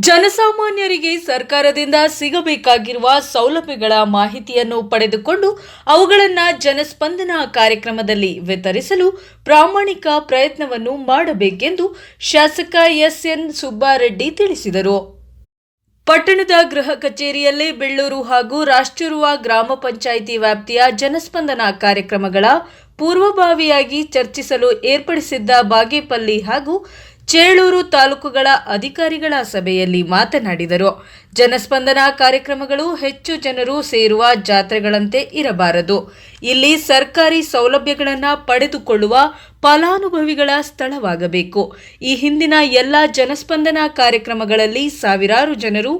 ಜನಸಾಮಾನ್ಯರಿಗೆ ಸರ್ಕಾರದಿಂದ ಸಿಗಬೇಕಾಗಿರುವ ಸೌಲಭ್ಯಗಳ ಮಾಹಿತಿಯನ್ನು ಪಡೆದುಕೊಂಡು ಅವುಗಳನ್ನು ಜನಸ್ಪಂದನ ಕಾರ್ಯಕ್ರಮದಲ್ಲಿ ವಿತರಿಸಲು ಪ್ರಾಮಾಣಿಕ ಪ್ರಯತ್ನವನ್ನು ಮಾಡಬೇಕೆಂದು ಶಾಸಕ ಎಸ್ಎನ್ ಸುಬ್ಬಾರೆಡ್ಡಿ ತಿಳಿಸಿದರು. ಪಟ್ಟಣದ ಗೃಹ ಕಚೇರಿಯಲ್ಲಿ ಬೆಳ್ಳೂರು ಹಾಗೂ ರಾಷ್ಟ್ರೀಯ ಗ್ರಾಮ ಪಂಚಾಯಿತಿ ವ್ಯಾಪ್ತಿಯ ಜನಸ್ಪಂದನ ಕಾರ್ಯಕ್ರಮಗಳ ಪೂರ್ವಭಾವಿಯಾಗಿ ಚರ್ಚಿಸಲು ಏರ್ಪಡಿಸಿದ್ದ ಬಾಗೇಪಲ್ಲಿ ಹಾಗೂ ಚೇಳೂರು ತಾಲೂಕುಗಳ ಅಧಿಕಾರಿಗಳ ಸಭೆಯಲ್ಲಿ ಮಾತನಾಡಿದರು. ಜನಸ್ಪಂದನ ಕಾರ್ಯಕ್ರಮಗಳು ಹೆಚ್ಚು ಜನರು ಸೇರುವ ಜಾತ್ರೆಗಳಂತೆ ಇರಬಾರದು. ಇಲ್ಲಿ ಸರ್ಕಾರಿ ಸೌಲಭ್ಯಗಳನ್ನು ಪಡೆದುಕೊಳ್ಳುವ ಫಲಾನುಭವಿಗಳ ಸ್ಥಳವಾಗಬೇಕು. ಈ ಹಿಂದಿನ ಎಲ್ಲ ಜನಸ್ಪಂದನ ಕಾರ್ಯಕ್ರಮಗಳಲ್ಲಿ ಸಾವಿರಾರು ಜನರು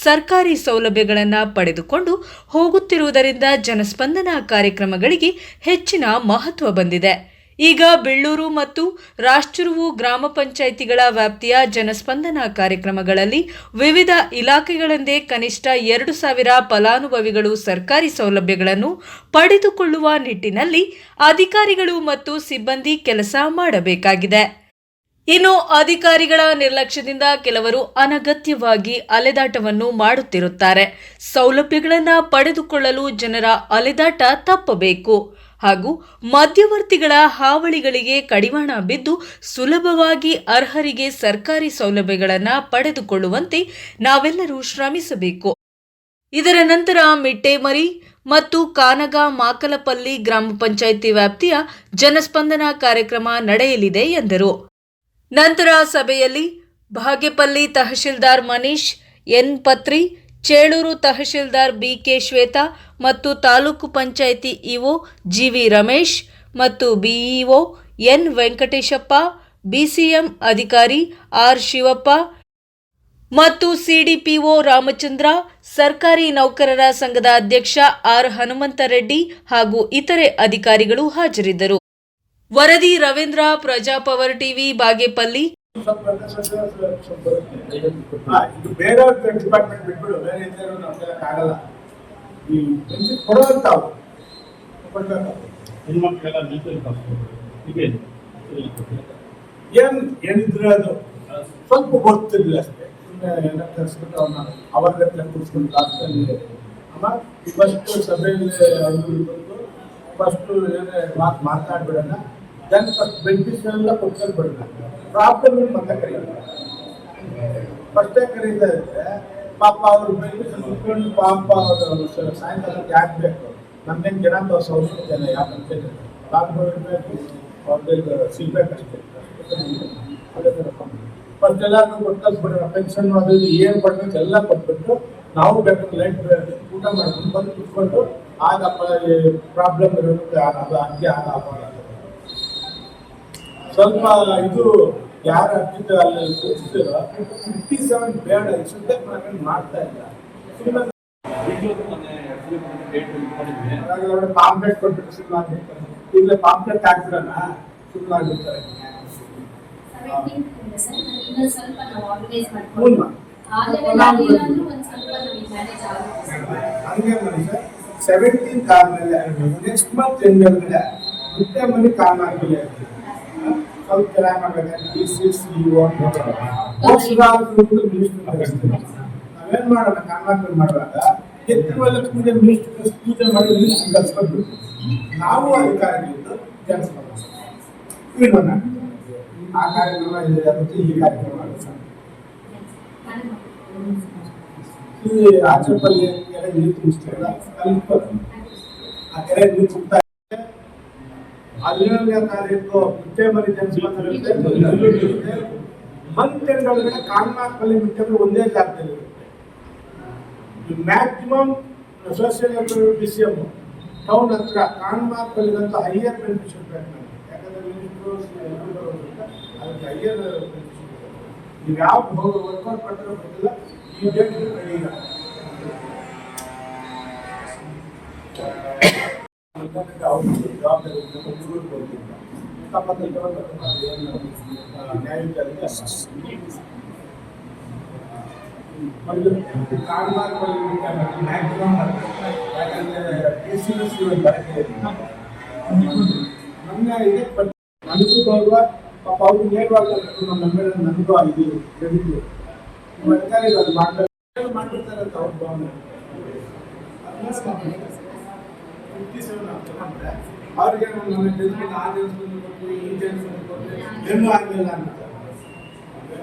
ಸರ್ಕಾರಿ ಸೌಲಭ್ಯಗಳನ್ನು ಪಡೆದುಕೊಂಡು ಹೋಗುತ್ತಿರುವುದರಿಂದ ಜನಸ್ಪಂದನ ಕಾರ್ಯಕ್ರಮಗಳಿಗೆ ಹೆಚ್ಚಿನ ಮಹತ್ವ ಬಂದಿದೆ. ಈಗ ಬೆಳ್ಳೂರು ಮತ್ತು ರಾಷ್ಟ್ರೀಯ ಗ್ರಾಮ ಪಂಚಾಯಿತಿಗಳ ವ್ಯಾಪ್ತಿಯ ಜನಸ್ಪಂದನ ಕಾರ್ಯಕ್ರಮಗಳಲ್ಲಿ ವಿವಿಧ ಇಲಾಖೆಗಳಿಂದ ಕನಿಷ್ಠ 2,000 ಫಲಾನುಭವಿಗಳು ಸರ್ಕಾರಿ ಸೌಲಭ್ಯಗಳನ್ನು ಪಡೆದುಕೊಳ್ಳುವ ನಿಟ್ಟಿನಲ್ಲಿ ಅಧಿಕಾರಿಗಳು ಮತ್ತು ಸಿಬ್ಬಂದಿ ಕೆಲಸ ಮಾಡಬೇಕಾಗಿದೆ. ಇನ್ನು ಅಧಿಕಾರಿಗಳ ನಿರ್ಲಕ್ಷ್ಯದಿಂದ ಕೆಲವರು ಅನಗತ್ಯವಾಗಿ ಅಲೆದಾಟವನ್ನು ಮಾಡುತ್ತಿರುತ್ತಾರೆ. ಸೌಲಭ್ಯಗಳನ್ನು ಪಡೆದುಕೊಳ್ಳಲು ಜನರ ಅಲೆದಾಟ ತಪ್ಪಬೇಕು ಹಾಗೂ ಮಧ್ಯವರ್ತಿಗಳ ಹಾವಳಿಗಳಿಗೆ ಕಡಿವಾಣ ಬಿದ್ದು ಸುಲಭವಾಗಿ ಅರ್ಹರಿಗೆ ಸರ್ಕಾರಿ ಸೌಲಭ್ಯಗಳನ್ನು ಪಡೆದುಕೊಳ್ಳುವಂತೆ ನಾವೆಲ್ಲರೂ ಶ್ರಮಿಸಬೇಕು. ಇದರ ನಂತರ ಮಿಟ್ಟೇಮರಿ ಮತ್ತು ಕಾನಗ ಮಾಕಲಪಲ್ಲಿ ಗ್ರಾಮ ಪಂಚಾಯಿತಿ ವ್ಯಾಪ್ತಿಯ ಜನಸ್ಪಂದನ ಕಾರ್ಯಕ್ರಮ ನಡೆಯಲಿದೆ ಎಂದರು. ನಂತರ ಸಭೆಯಲ್ಲಿ ಬಾಗೇಪಲ್ಲಿ ತಹಶೀಲ್ದಾರ್ ಮನೀಶ್ ಎನ್ ಪತ್ರಿ, ಚೇಳೂರು ತಹಶೀಲ್ದಾರ್ ಬಿಕೆ ಶ್ವೇತಾ ಮತ್ತು ತಾಲೂಕು ಪಂಚಾಯಿತಿ ಇಒ ಜಿವಿ ರಮೇಶ್ ಮತ್ತು ಬಿಇಒ ಎನ್ ವೆಂಕಟೇಶಪ್ಪ, ಬಿಸಿಎಂ ಅಧಿಕಾರಿ ಆರ್ ಶಿವಪ್ಪ ಮತ್ತು ಸಿಡಿಪಿಒ ರಾಮಚಂದ್ರ, ಸರ್ಕಾರಿ ನೌಕರರ ಸಂಘದ ಅಧ್ಯಕ್ಷ ಆರ್ ಹನುಮಂತರೆಡ್ಡಿ ಹಾಗೂ ಇತರೆ ಅಧಿಕಾರಿಗಳು ಹಾಜರಿದ್ದರು. ವರದಿ ರವೀಂದ್ರ, ಪ್ರಜಾಪವರ್ ಟಿವಿ, ಬಾಗೇಪಲ್ಲಿ. ಇದು ಬೇರೆ ಡಿಪಾರ್ಟ್ಮೆಂಟ್ ಬಿಟ್ಬಿಡು, ಬೇರೆ ಇದ್ದರೂ ನಮ್ಗೆಲ್ಲ ಆಗಲ್ಲ. ಈ ಕೊಡುವಂತಾವು ಹೆಣ್ಮಕ್ಳೆಲ್ಲ ಏನಿದ್ರೆ ಅದು ಸ್ವಲ್ಪ ಗೊತ್ತಿರಲಿಲ್ಲ ಅಷ್ಟೇ. ಸುಮ್ಮನೆ ಎಲ್ಲ ತರಿಸ್ಬಿಟ್ಟು ಅವನ್ನ ಅವರ ಕೂರಿಸ್ಕೊಂಡು ಕ್ಲಾಸ್ನಲ್ಲಿ ಅಮ್ಮ ಫಸ್ಟ್ ಸಭೆಯಲ್ಲಿ ಬಂದು ಫಸ್ಟು ಏನೇ ಮಾತಾಡ್ಬಿಡೋಣ, ದೆನ್ ಫಸ್ಟ್ ಬೆನಿಫಿಟ್ಸ್ ಎಲ್ಲ ಕೊಡ್ಕೊಂಡು ಬಿಡೋಣ. ಪ್ರಾಬ್ಲಮ್ ಮತ್ತೆ ಕರೀತಾರೆ, ಫಸ್ಟೇ ಕರೀತಾ ಇದ್ರೆ ಪಾಪ ಅವರು ಬೆನಿಫಿಟ್ಸ್ ಮುಟ್ಕೊಂಡು ಪಾಪ ಅವರು ಸಾಯಂಕಾಲಕ್ಕೆ ಯಾಕೆ ಬೇಕು, ನಮ್ದೇನು ಜನ ತೋರಿಸೋ ಅವಶ್ಯಕತೆ ಇಲ್ಲ. ಯಾಕಂತ ಲಾಕ್ಡೌನ್ ಇರಬೇಕು, ಅವ್ರದ್ದು ಸಿಗ್ಬೇಕಷ್ಟೇ. ಅದೇ ಥರ ಫಸ್ಟ್ ಎಲ್ಲರೂ ಕೊಟ್ಬಿಡೋಣ. ಪೆನ್ಷನ್ ಅದು ಏನು ಕೊಡ್ಬೇಕು ಎಲ್ಲ ಕೊಟ್ಬಿಟ್ಟು ನಾವು ಬೇಕಾದ್ರೆ ಲೈಟ್ ಊಟ ಮಾಡ್ಕೊಂಡು ಬಂದು ಕುತ್ಕೊಂಡು ಆಗಪ್ಪ ಪ್ರಾಬ್ಲಮ್ ಇರೋದಕ್ಕೆ ಅದು ಅಜ್ಜಿ ಆಗಲ್ಲ. ಸ್ವಲ್ಪ ಇದು ಯಾರು ಅರ್ಜಿತ ಅಲ್ಲಿ ಕೂರಿಸ್ತಿರೋ 57 ಬೇಡ ಶುದ್ಧ ಮಾಡ್ತಾ ಇಲ್ಲ. ಪಾಂಪ್ಲೆಟ್ ಕೊಟ್ಬಿಟ್ಟು ಸುಮ್ಮನಾಗ್ಬಿಡ್ತಾರೆ. ಈಗ ಪಾಂಪ್ಲೆಟ್ ಹಾಕ್ಬಿಡೋಣ, ಸುಮ್ಮನಾಗ್ಬಿಡ್ತಾರೆ. ಹಂಗೆ ಮಾಡಿ ಸರ್, 17th ಆದ್ಮೇಲೆ ನೆಕ್ಸ್ಟ್ ಮಂತ್ ಎಂಡ್ಮೇಲೆ ಮುಟ್ಟೆ ಮನೆ ಕಾರಣಾಗ್ತದೆ. ಸ್ವಲ್ಪ ಚೆನ್ನಾಗಿ ಮಾಡಬೇಕು. ನಾವೇನ್ ಮಾಡೋಣ, ಕಾರಣಾಗ್ತದೆ ಮಾಡುವಾಗ ಹೆಚ್ಚುವಲ್ಲ ಪೂಜೆ ಮಿನಿಸ್ಟರ್ ಪೂಜೆ ಮಾಡಿ ಮಿನಿಸ್ಟರ್ ಕಲ್ಸ್ಕೊಂಡು ನಾವು ಅಧಿಕಾರಿಗಳಿಂದ ಕೆಲಸ ಮಾಡೋಣ. ಆ ಕಾರ್ಯಕ್ರಮ ಇದೆ, ಈ ಕಾರ್ಯಕ್ರಮ ಈ ಆಚೆಪಲ್ಲಿ ಕೆರೆ ನೀರು ತುಂಬಿಸ್ತೀರಲ್ಲ, ಸ್ವಲ್ಪ ಆ ಕೆರೆ ನೀರು ತುಂಬ್ತಾ 17ನೇ ತಾರೀಕು ಮುಟ್ಟೇಮರಿ ಜನಸ್ಪಂದನ ಮಂತ್ ಎಂಡ್ ಒಳಗಡೆ ಕಾನ್ಮಾರ್ಪಲ್ಲಿ ಮುಟ್ಟೇಮರಿ ಒಂದೇ ಜಾಗದಲ್ಲಿ ಇರುತ್ತೆ. ಮ್ಯಾಕ್ಸಿಮಮ್ ಸೋಷಿಯಲ್ ಡಿಸಿಎಂ ಟೌನ್ ಹತ್ರ ಕಾನ್ಮಾರ್ಪಲ್ಲಿಗಂತ ಹೈಯರ್ ಬೆನಿಫಿಷನ್ ಬೇಕು ನಮಗೆ. ಯಾಕಂದ್ರೆ ಅದಕ್ಕೆ ಹೈಯರ್ ಬೆನಿಫಿಷನ್ ನೀವು ಯಾವ ವರ್ಕೌಟ್ ಪಟ್ಟಿರೋ ಗೊತ್ತಿಲ್ಲ. ಈ ಡೇಟ್ ಈಗ ಜವಾಬ್ದಾರಿ ನನಗೂ ಬರುವ ಪಾಪ ಅವ್ರಿಗೆ ನೇರವಾಗಿ ನಮ್ಮ ನನಗೂ ಇದು ನಿಮ್ಮ ಅಧಿಕಾರಿಗಳು ಅದು ಮಾಡ್ಬಿಡ್ತಾರೆ ಅಂತ ಅವ್ರ ಭಾವನೆ. 57 ಅಂತ ತಗೊಂಡ್ರೆ ಅವ್ರಿಗೆ ನಮ್ಮ ಜನ್ಮದ ಆ ಜನ್ಮದಲ್ಲಿ ಕೊಟ್ಟು ಈ ಜನ್ಮದಲ್ಲಿ ಕೊಟ್ಟು ಏನೂ ಆಗಲಿಲ್ಲ ಅಂತ